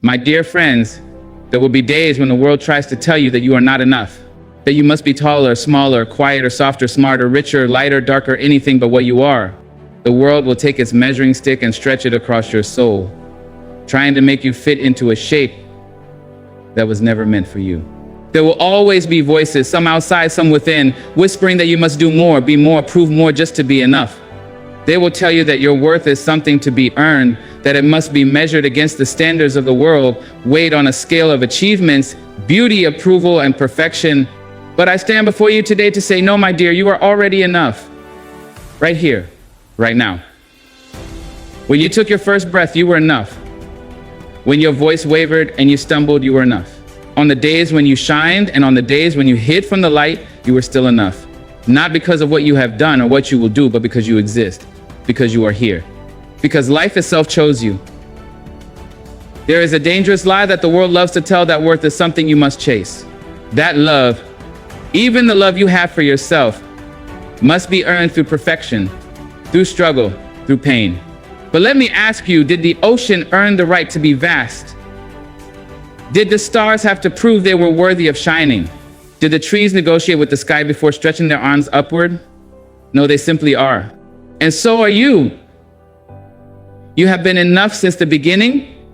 My dear friends, there will be days when the world tries to tell you that you are not enough, that you must be taller, smaller, quieter, softer, smarter, richer, lighter, darker, anything but what you are. The world will take its measuring stick and stretch it across your soul, trying to make you fit into a shape that was never meant for you. There will always be voices, some outside, some within, whispering that you must do more, be more, prove more just to be enough. They will tell you that your worth is something to be earned, that it must be measured against the standards of the world, weighed on a scale of achievements, beauty, approval, and perfection. But I stand before you today to say, no, my dear, you are already enough. Right here, right now. When you took your first breath, you were enough. When your voice wavered and you stumbled, you were enough. On the days when you shined and on the days when you hid from the light, you were still enough. Not because of what you have done or what you will do, but because you exist, because you are here, because life itself chose you. There is a dangerous lie that the world loves to tell that worth is something you must chase. That love, even the love you have for yourself, must be earned through perfection, through struggle, through pain. But let me ask you, did the ocean earn the right to be vast? Did the stars have to prove they were worthy of shining? Did the trees negotiate with the sky before stretching their arms upward? No, they simply are. And so are you. You have been enough since the beginning.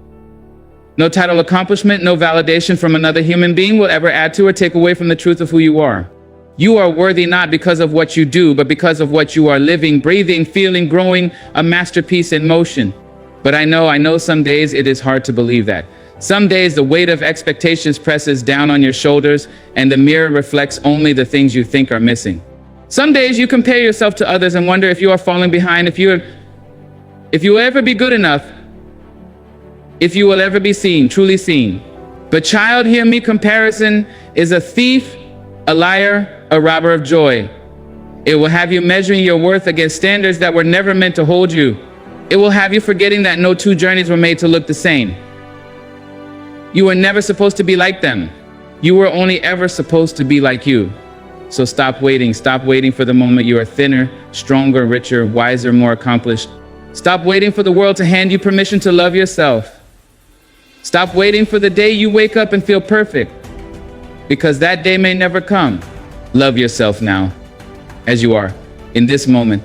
No title accomplishment, no validation from another human being will ever add to or take away from the truth of who you are. You are worthy not because of what you do, but because of what you are living, breathing, feeling, growing, a masterpiece in motion. But I know some days it is hard to believe that. Some days the weight of expectations presses down on your shoulders and the mirror reflects only the things you think are missing. Some days you compare yourself to others and wonder if you are falling behind, if you will ever be good enough, if you will ever be seen, truly seen. But child, hear me, comparison is a thief, a liar, a robber of joy. It will have you measuring your worth against standards that were never meant to hold you. It will have you forgetting that no two journeys were made to look the same. You were never supposed to be like them. You were only ever supposed to be like you. So stop waiting for the moment you are thinner, stronger, richer, wiser, more accomplished. Stop waiting for the world to hand you permission to love yourself. Stop waiting for the day you wake up and feel perfect, because that day may never come. Love yourself now, as you are, in this moment.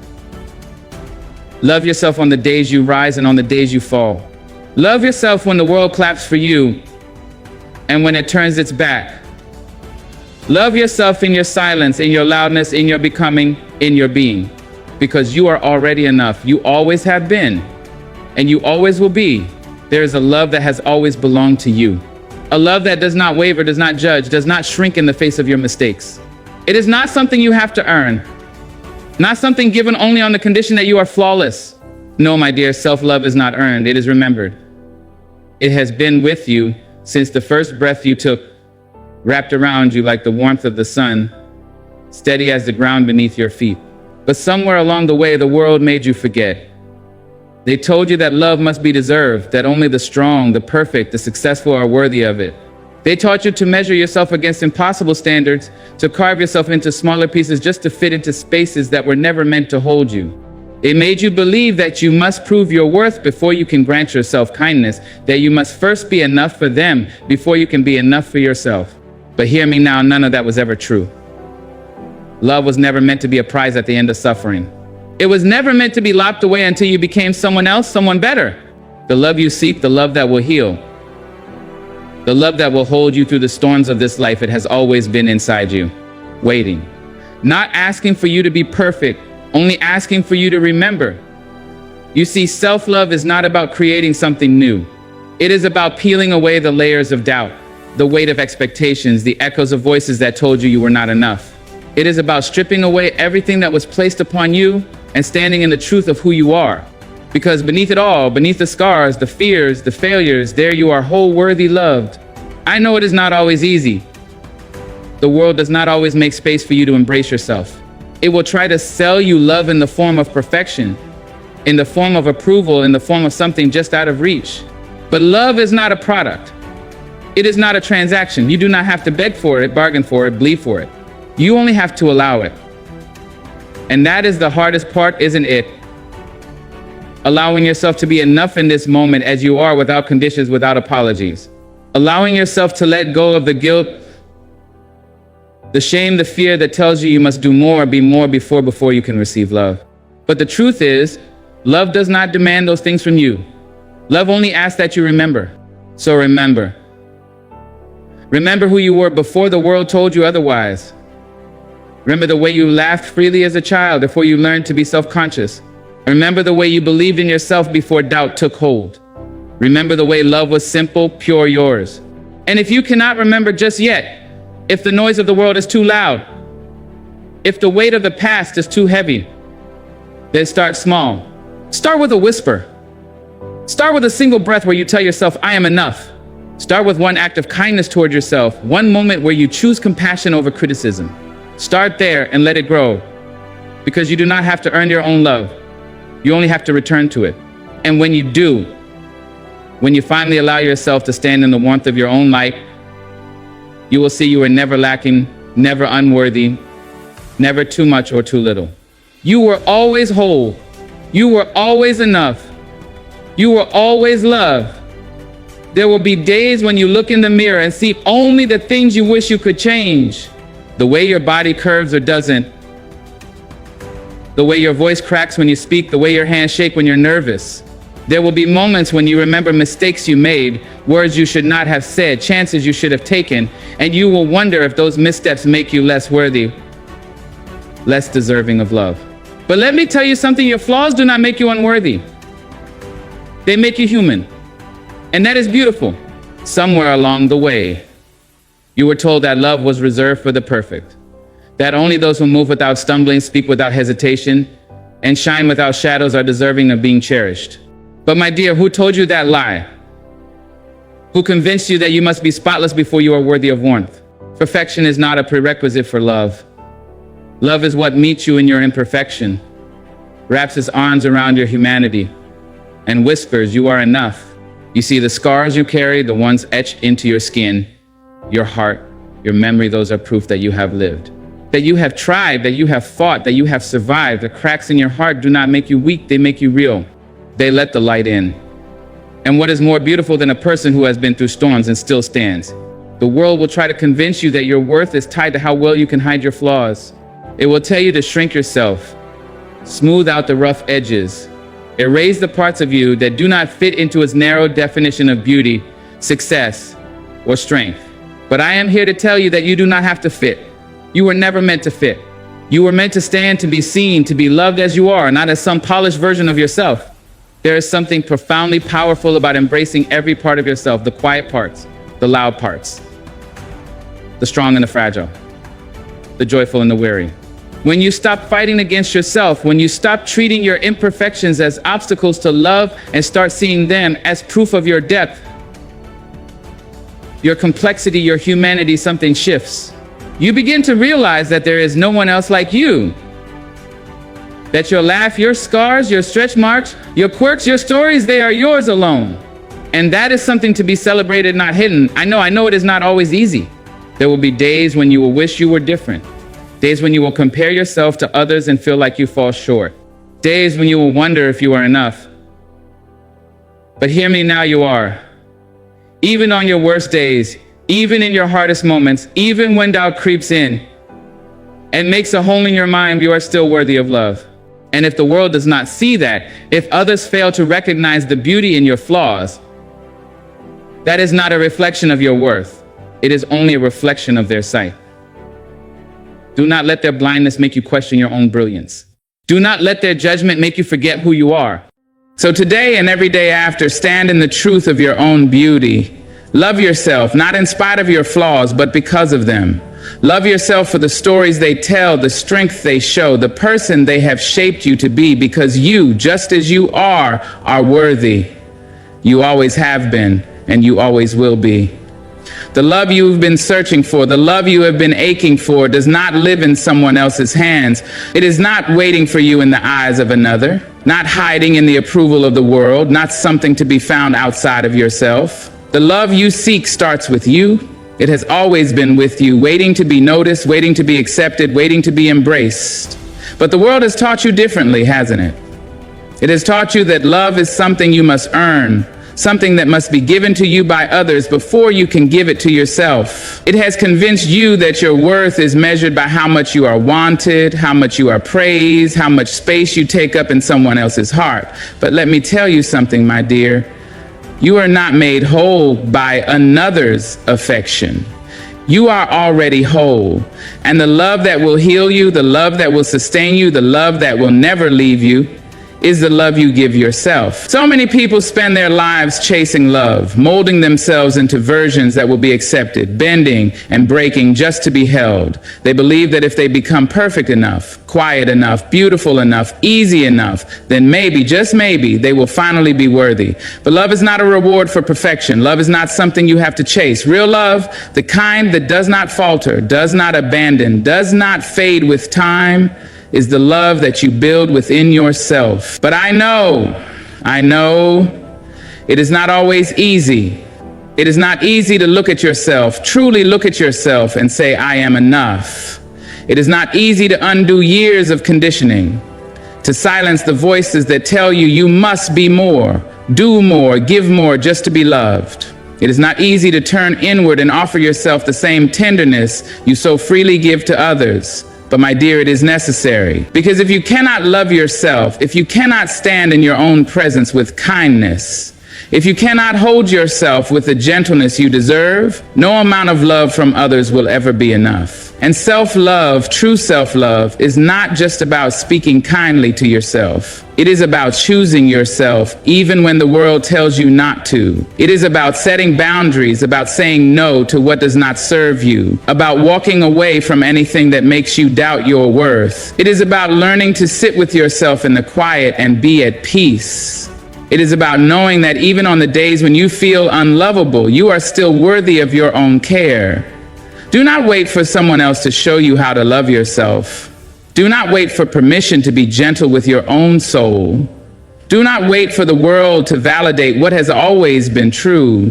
Love yourself on the days you rise and on the days you fall. Love yourself when the world claps for you and when it turns its back. Love yourself in your silence, in your loudness, in your becoming, in your being, because you are already enough. You always have been, and you always will be. There is a love that has always belonged to you. A love that does not waver, does not judge, does not shrink in the face of your mistakes. It is not something you have to earn, not something given only on the condition that you are flawless. No, my dear, self-love is not earned, it is remembered. It has been with you since the first breath you took, wrapped around you like the warmth of the sun, steady as the ground beneath your feet. But somewhere along the way, the world made you forget. They told you that love must be deserved, that only the strong, the perfect, the successful are worthy of it. They taught you to measure yourself against impossible standards, to carve yourself into smaller pieces just to fit into spaces that were never meant to hold you. It made you believe that you must prove your worth before you can grant yourself kindness, that you must first be enough for them before you can be enough for yourself. But hear me now, none of that was ever true. Love was never meant to be a prize at the end of suffering. It was never meant to be lopped away until you became someone else, someone better. The love you seek, the love that will heal, the love that will hold you through the storms of this life, it has always been inside you, waiting. Not asking for you to be perfect, only asking for you to remember. You see, self-love is not about creating something new. It is about peeling away the layers of doubt, the weight of expectations, the echoes of voices that told you you were not enough. It is about stripping away everything that was placed upon you and standing in the truth of who you are. Because beneath it all, beneath the scars, the fears, the failures, there you are whole, worthy, loved. I know it is not always easy. The world does not always make space for you to embrace yourself. It will try to sell you love in the form of perfection, in the form of approval, in the form of something just out of reach. But love is not a product. It is not a transaction. You do not have to beg for it, bargain for it, bleed for it. You only have to allow it. And that is the hardest part, isn't it? allowing yourself to be enough in this moment as you are, without conditions, without apologies. Allowing yourself to let go of the guilt, the shame, the fear that tells you you must do more, be more before you can receive love. But the truth is, love does not demand those things from you. Love only asks that you remember. So remember. Remember who you were before the world told you otherwise. Remember the way you laughed freely as a child before you learned to be self-conscious. Remember the way you believed in yourself before doubt took hold. Remember the way love was simple, pure, yours. And if you cannot remember just yet, if the noise of the world is too loud, if the weight of the past is too heavy, then start small. Start with a whisper. Start with a single breath where you tell yourself, I am enough. Start with one act of kindness toward yourself, one moment where you choose compassion over criticism. Start there and let it grow, because you do not have to earn your own love. You only have to return to it. And when you do, when you finally allow yourself to stand in the warmth of your own light, you will see you are never lacking, never unworthy, never too much or too little. You were always whole. You were always enough. You were always loved. There will be days when you look in the mirror and see only the things you wish you could change. The way your body curves or doesn't. The way your voice cracks when you speak, the way your hands shake when you're nervous. There will be moments when you remember mistakes you made, words you should not have said, chances you should have taken, and you will wonder if those missteps make you less worthy, less deserving of love. But let me tell you something, your flaws do not make you unworthy. They make you human. And that is beautiful. Somewhere along the way, you were told that love was reserved for the perfect, that only those who move without stumbling, speak without hesitation, and shine without shadows are deserving of being cherished. But my dear, who told you that lie? Who convinced you that you must be spotless before you are worthy of warmth? Perfection is not a prerequisite for love. Love is what meets you in your imperfection, wraps its arms around your humanity, and whispers, you are enough. You see, the scars you carry, the ones etched into your skin, your heart, your memory, those are proof that you have lived, that you have tried, that you have fought, that you have survived. The cracks in your heart do not make you weak, they make you real. They let the light in. And what is more beautiful than a person who has been through storms and still stands? The world will try to convince you that your worth is tied to how well you can hide your flaws. It will tell you to shrink yourself, smooth out the rough edges, erase the parts of you that do not fit into its narrow definition of beauty, success, or strength. But I am here to tell you that you do not have to fit. You were never meant to fit. You were meant to stand, to be seen, to be loved as you are, not as some polished version of yourself. There is something profoundly powerful about embracing every part of yourself, the quiet parts, the loud parts, the strong and the fragile, the joyful and the weary. When you stop fighting against yourself, when you stop treating your imperfections as obstacles to love and start seeing them as proof of your depth, your complexity, your humanity, something shifts. You begin to realize that there is no one else like you. That your laugh, your scars, your stretch marks, your quirks, your stories, they are yours alone. And that is something to be celebrated, not hidden. I know it is not always easy. There will be days when you will wish you were different. Days when you will compare yourself to others and feel like you fall short. Days when you will wonder if you are enough. But hear me now, you are. Even on your worst days, even in your hardest moments, even when doubt creeps in and makes a hole in your mind, you are still worthy of love. And if the world does not see that, if others fail to recognize the beauty in your flaws, that is not a reflection of your worth. It is only a reflection of their sight. Do not let their blindness make you question your own brilliance. Do not let their judgment make you forget who you are. So today and every day after, stand in the truth of your own beauty. Love yourself, not in spite of your flaws, but because of them. Love yourself for the stories they tell, the strength they show, the person they have shaped you to be, because you, just as you are worthy. You always have been, and you always will be. The love you've been searching for, the love you have been aching for, does not live in someone else's hands. It is not waiting for you in the eyes of another, not hiding in the approval of the world, not something to be found outside of yourself. The love you seek starts with you. It has always been with you, waiting to be noticed, waiting to be accepted, waiting to be embraced. But the world has taught you differently, hasn't it? It has taught you that love is something you must earn, something that must be given to you by others before you can give it to yourself. It has convinced you that your worth is measured by how much you are wanted, how much you are praised, how much space you take up in someone else's heart. But let me tell you something, my dear. You are not made whole by another's affection. You are already whole. And the love that will heal you, the love that will sustain you, the love that will never leave you, is the love you give yourself. So many people spend their lives chasing love, molding themselves into versions that will be accepted, bending and breaking just to be held. They believe that if they become perfect enough, quiet enough, beautiful enough, easy enough, then maybe, just maybe, they will finally be worthy. But love is not a reward for perfection. Love is not something you have to chase. Real love, the kind that does not falter, does not abandon, does not fade with time, is the love that you build within yourself. But I know, it is not always easy. It is not easy to look at yourself, truly look at yourself and say, I am enough. It is not easy to undo years of conditioning, to silence the voices that tell you you must be more, do more, give more just to be loved. It is not easy to turn inward and offer yourself the same tenderness you so freely give to others. But my dear, it is necessary. Because if you cannot love yourself, if you cannot stand in your own presence with kindness, if you cannot hold yourself with the gentleness you deserve, no amount of love from others will ever be enough. And self-love, true self-love, is not just about speaking kindly to yourself. It is about choosing yourself even when the world tells you not to. It is about setting boundaries, about saying no to what does not serve you, about walking away from anything that makes you doubt your worth. It is about learning to sit with yourself in the quiet and be at peace. It is about knowing that even on the days when you feel unlovable, you are still worthy of your own care. Do not wait for someone else to show you how to love yourself. Do not wait for permission to be gentle with your own soul. Do not wait for the world to validate what has always been true.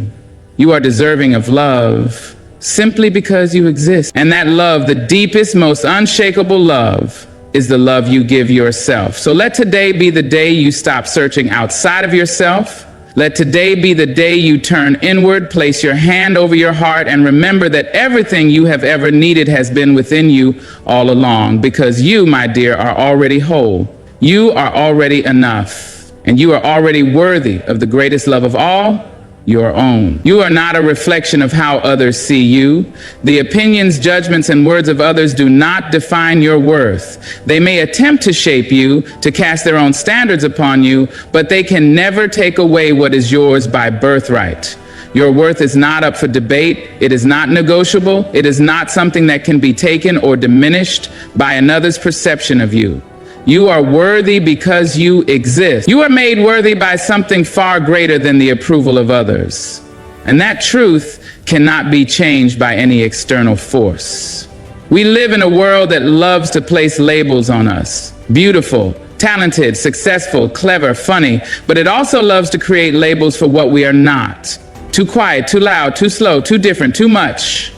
You are deserving of love simply because you exist. And that love, the deepest, most unshakable love, is the love you give yourself. So let today be the day you stop searching outside of yourself. Let today be the day you turn inward, place your hand over your heart, and remember that everything you have ever needed has been within you all along, because you, my dear, are already whole. You are already enough, and you are already worthy of the greatest love of all, your own. You are not a reflection of how others see you. The opinions, judgments, and words of others do not define your worth. They may attempt to shape you, to cast their own standards upon you, but they can never take away what is yours by birthright. Your worth is not up for debate. It is not negotiable. It is not something that can be taken or diminished by another's perception of you. You are worthy because you exist. You are made worthy by something far greater than the approval of others. And that truth cannot be changed by any external force. We live in a world that loves to place labels on us. Beautiful, talented, successful, clever, funny, but it also loves to create labels for what we are not. Too quiet, too loud, too slow, too different, too much.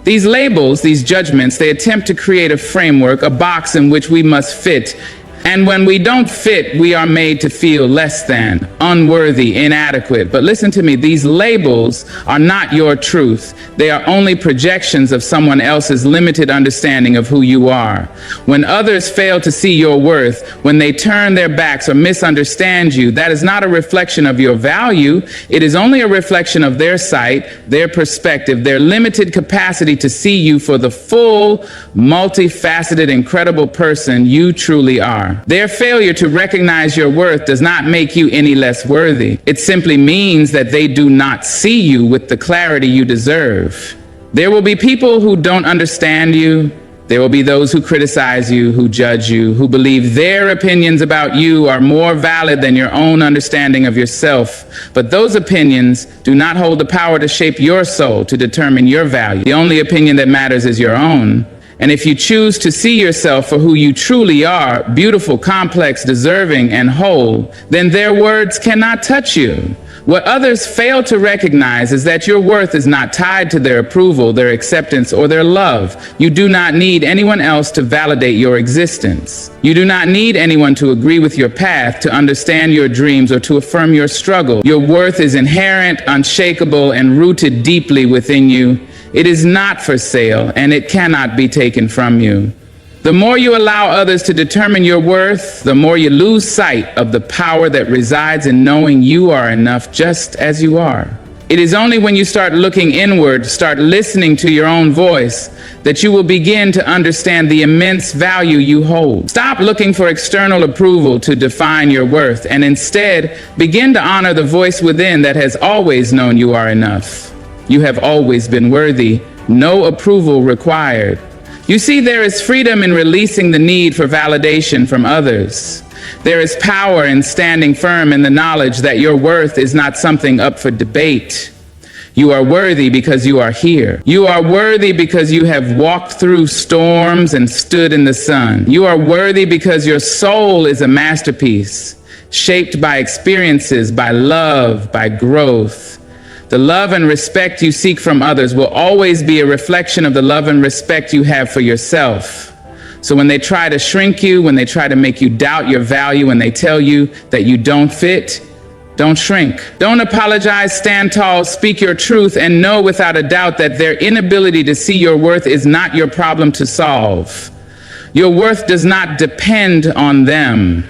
These labels, these judgments, they attempt to create a framework, a box in which we must fit. And when we don't fit, we are made to feel less than, unworthy, inadequate. But listen to me, these labels are not your truth. They are only projections of someone else's limited understanding of who you are. When others fail to see your worth, when they turn their backs or misunderstand you, that is not a reflection of your value. It is only a reflection of their sight, their perspective, their limited capacity to see you for the full, multifaceted, incredible person you truly are. Their failure to recognize your worth does not make you any less worthy. It simply means that they do not see you with the clarity you deserve. There will be people who don't understand you. There will be those who criticize you, who judge you, who believe their opinions about you are more valid than your own understanding of yourself. But those opinions do not hold the power to shape your soul, to determine your value. The only opinion that matters is your own. And if you choose to see yourself for who you truly are, beautiful, complex, deserving, and whole, then their words cannot touch you. What others fail to recognize is that your worth is not tied to their approval, their acceptance, or their love. You do not need anyone else to validate your existence. You do not need anyone to agree with your path, to understand your dreams, or to affirm your struggle. Your worth is inherent, unshakable, and rooted deeply within you. It is not for sale, and it cannot be taken from you. The more you allow others to determine your worth, the more you lose sight of the power that resides in knowing you are enough just as you are. It is only when you start looking inward, start listening to your own voice, that you will begin to understand the immense value you hold. Stop looking for external approval to define your worth, and instead begin to honor the voice within that has always known you are enough. You have always been worthy, no approval required. You see, there is freedom in releasing the need for validation from others. There is power in standing firm in the knowledge that your worth is not something up for debate. You are worthy because you are here. You are worthy because you have walked through storms and stood in the sun. You are worthy because your soul is a masterpiece, shaped by experiences, by love, by growth. The love and respect you seek from others will always be a reflection of the love and respect you have for yourself. So when they try to shrink you, when they try to make you doubt your value, when they tell you that you don't fit, don't shrink. Don't apologize, stand tall, speak your truth, and know without a doubt that their inability to see your worth is not your problem to solve. Your worth does not depend on them.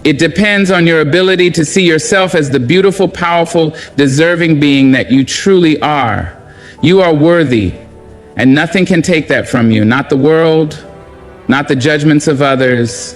It depends on your ability to see yourself as the beautiful, powerful, deserving being that you truly are. You are worthy, and nothing can take that from you. Not the world, not the judgments of others,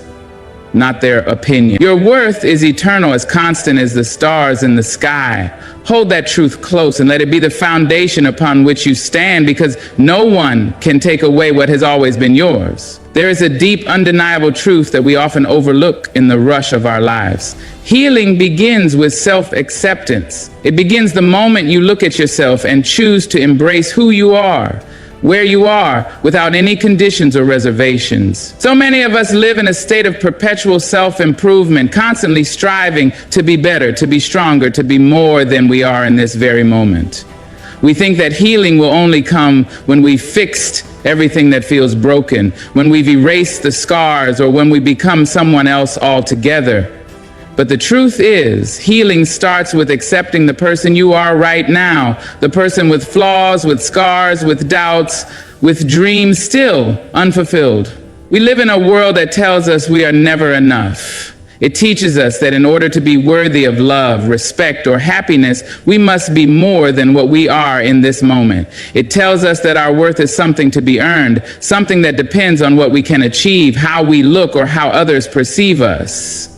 not their opinion. Your worth is eternal, as constant as the stars in the sky. Hold that truth close and let it be the foundation upon which you stand, because no one can take away what has always been yours. There is a deep, undeniable truth that we often overlook in the rush of our lives. Healing begins with self-acceptance. It begins the moment you look at yourself and choose to embrace who you are, where you are, without any conditions or reservations. So many of us live in a state of perpetual self-improvement, constantly striving to be better, to be stronger, to be more than we are in this very moment. We think that healing will only come when we've fixed everything that feels broken, when we've erased the scars, or when we become someone else altogether. But the truth is, healing starts with accepting the person you are right now, the person with flaws, with scars, with doubts, with dreams still unfulfilled. We live in a world that tells us we are never enough. It teaches us that in order to be worthy of love, respect, or happiness, we must be more than what we are in this moment. It tells us that our worth is something to be earned, something that depends on what we can achieve, how we look, or how others perceive us.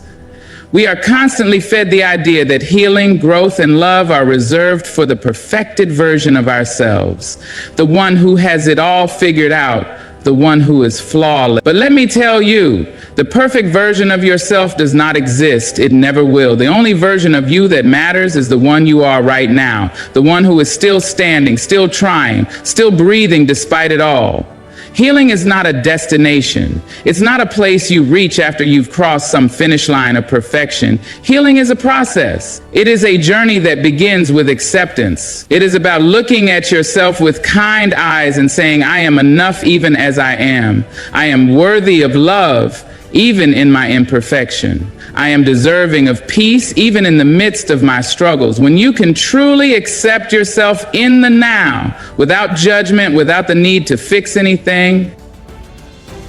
We are constantly fed the idea that healing, growth, and love are reserved for the perfected version of ourselves, the one who has it all figured out, the one who is flawless. But let me tell you, the perfect version of yourself does not exist. It never will. The only version of you that matters is the one you are right now, the one who is still standing, still trying, still breathing despite it all. Healing is not a destination. It's not a place you reach after you've crossed some finish line of perfection. Healing is a process. It is a journey that begins with acceptance. It is about looking at yourself with kind eyes and saying, I am enough even as I am. I am worthy of love, even in my imperfection. I am deserving of peace, even in the midst of my struggles. When you can truly accept yourself in the now, without judgment, without the need to fix anything,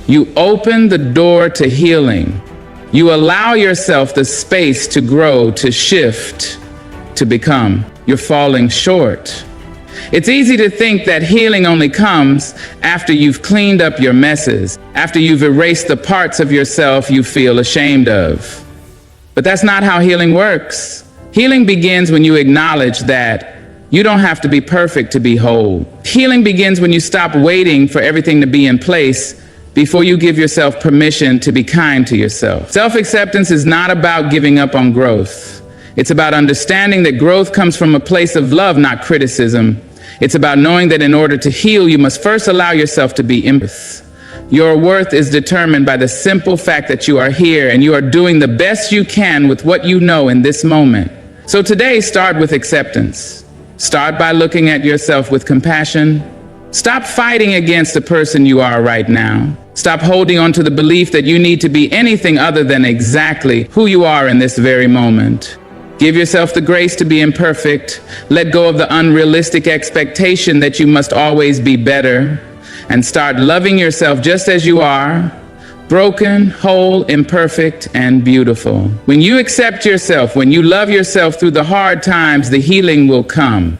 you open the door to healing. You allow yourself the space to grow, to shift, to become. You're falling short. It's easy to think that healing only comes after you've cleaned up your messes, after you've erased the parts of yourself you feel ashamed of. But that's not how healing works. Healing begins when you acknowledge that you don't have to be perfect to be whole. Healing begins when you stop waiting for everything to be in place before you give yourself permission to be kind to yourself. Self-acceptance is not about giving up on growth. It's about understanding that growth comes from a place of love, not criticism. It's about knowing that in order to heal, you must first allow yourself to be imperfect. Your worth is determined by the simple fact that you are here and you are doing the best you can with what you know in this moment. So today, start with acceptance. Start by looking at yourself with compassion. Stop fighting against the person you are right now. Stop holding on to the belief that you need to be anything other than exactly who you are in this very moment. Give yourself the grace to be imperfect. Let go of the unrealistic expectation that you must always be better. And start loving yourself just as you are. Broken, whole, imperfect, and beautiful. When you accept yourself, when you love yourself through the hard times, the healing will come.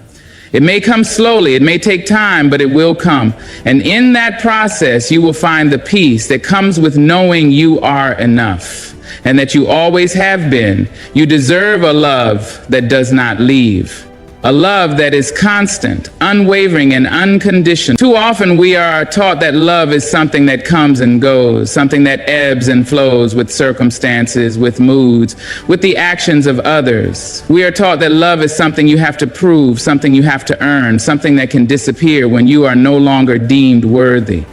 It may come slowly, it may take time, but it will come. And in that process, you will find the peace that comes with knowing you are enough and that you always have been. You deserve a love that does not leave. A love that is constant, unwavering, and unconditional. Too often we are taught that love is something that comes and goes, something that ebbs and flows with circumstances, with moods, with the actions of others. We are taught that love is something you have to prove, something you have to earn, something that can disappear when you are no longer deemed worthy.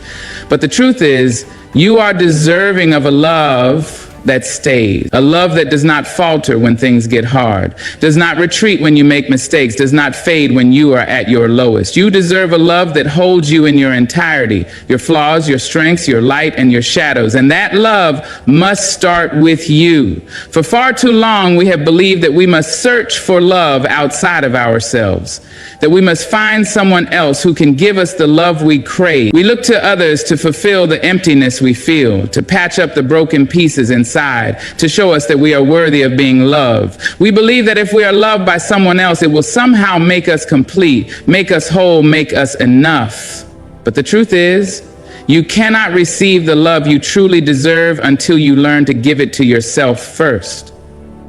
But the truth is, you are deserving of a love that stays, a love that does not falter when things get hard, does not retreat when you make mistakes, does not fade when you are at your lowest. You deserve a love that holds you in your entirety, your flaws, your strengths, your light, and your shadows. And that love must start with you. For far too long, we have believed that we must search for love outside of ourselves, that we must find someone else who can give us the love we crave. We look to others to fulfill the emptiness we feel, to patch up the broken pieces inside, to show us that we are worthy of being loved. We believe that if we are loved by someone else, it will somehow make us complete, make us whole, make us enough. But the truth is, you cannot receive the love you truly deserve until you learn to give it to yourself first.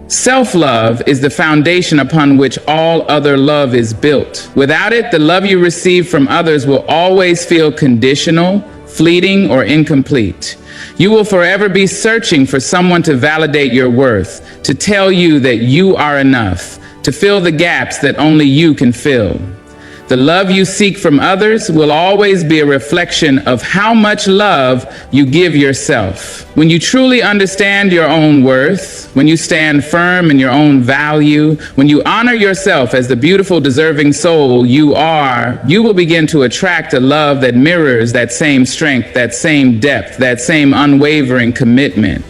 Self-love is the foundation upon which all other love is built. Without it, the love you receive from others will always feel conditional, fleeting, or incomplete. You will forever be searching for someone to validate your worth, to tell you that you are enough, to fill the gaps that only you can fill. The love you seek from others will always be a reflection of how much love you give yourself. When you truly understand your own worth, when you stand firm in your own value, when you honor yourself as the beautiful, deserving soul you are, you will begin to attract a love that mirrors that same strength, that same depth, that same unwavering commitment.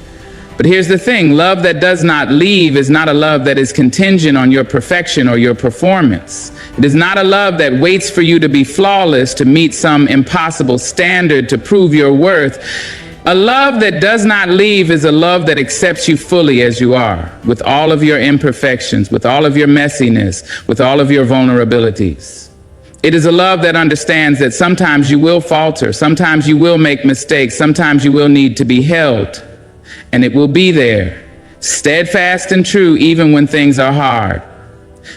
But here's the thing, love that does not leave is not a love that is contingent on your perfection or your performance. It is not a love that waits for you to be flawless to meet some impossible standard to prove your worth. A love that does not leave is a love that accepts you fully as you are, with all of your imperfections, with all of your messiness, with all of your vulnerabilities. It is a love that understands that sometimes you will falter, sometimes you will make mistakes, sometimes you will need to be held. And it will be there, steadfast and true, even when things are hard.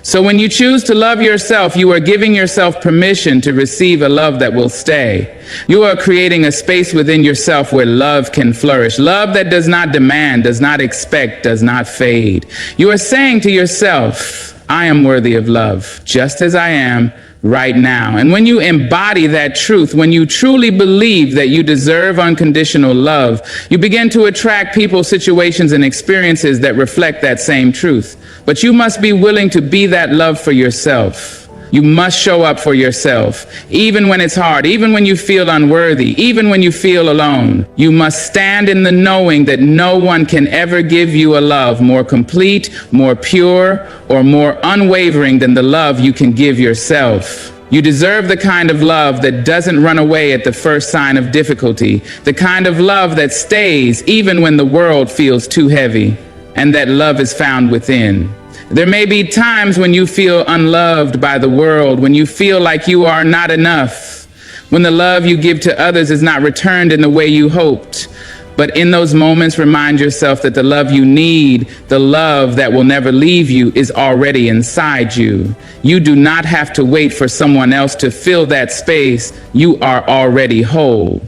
So when you choose to love yourself, you are giving yourself permission to receive a love that will stay. You are creating a space within yourself where love can flourish. Love that does not demand, does not expect, does not fade. You are saying to yourself, I am worthy of love, just as I am right now. And when you embody that truth, when you truly believe that you deserve unconditional love, you begin to attract people, situations, and experiences that reflect that same truth. But you must be willing to be that love for yourself. You must show up for yourself, even when it's hard, even when you feel unworthy, even when you feel alone. You must stand in the knowing that no one can ever give you a love more complete, more pure, or more unwavering than the love you can give yourself. You deserve the kind of love that doesn't run away at the first sign of difficulty, the kind of love that stays even when the world feels too heavy, and that love is found within. There may be times when you feel unloved by the world, when you feel like you are not enough, when the love you give to others is not returned in the way you hoped. But in those moments, remind yourself that the love you need, the love that will never leave you, is already inside you. You do not have to wait for someone else to fill that space. You are already whole.